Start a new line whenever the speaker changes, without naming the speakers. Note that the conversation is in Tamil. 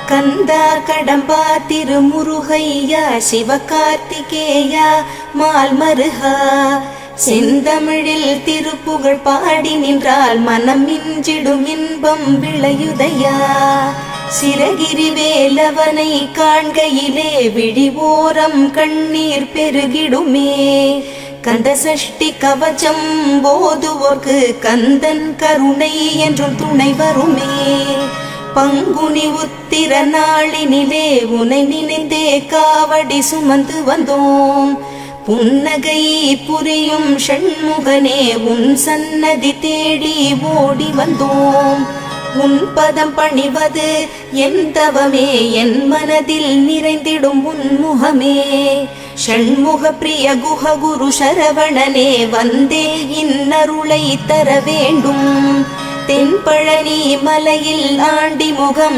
கந்தா கடம்பா திருமுருகையா சிவகார்த்திகேயா மால்மருகா செந்தமிழில் திருப்புகழ் பாடி நின்றால் மனம் மிஞ்சிடும் இன்பம் விளையுதையா. சிரகிரி வேலவனை காண்கையிலே விழி ஓரம் கண்ணீர் பெருகிடுமே. கந்த சஷ்டி கவச்சம் போதுவோர்க்கு கந்தன் கருணை என்றும் துணை வருமே. பங்குனி உத்திர நாளினிலே உனை நினைந்தே காவடி சுமந்து வந்தோம். புன்னகை புரியும் ஷண்முகனே உன் சன்னதி தேடி ஓடி வந்தோம். உன் பதம் பணிவது என் தவமே, என் மனதில் நிறைந்திடும் உன்முகமே. ஷண்முக பிரிய குஹ குரு சரவணனே வந்தே இன்னருளை தர வேண்டும். தென்பழனி மலையில் ஆண்டி முகம்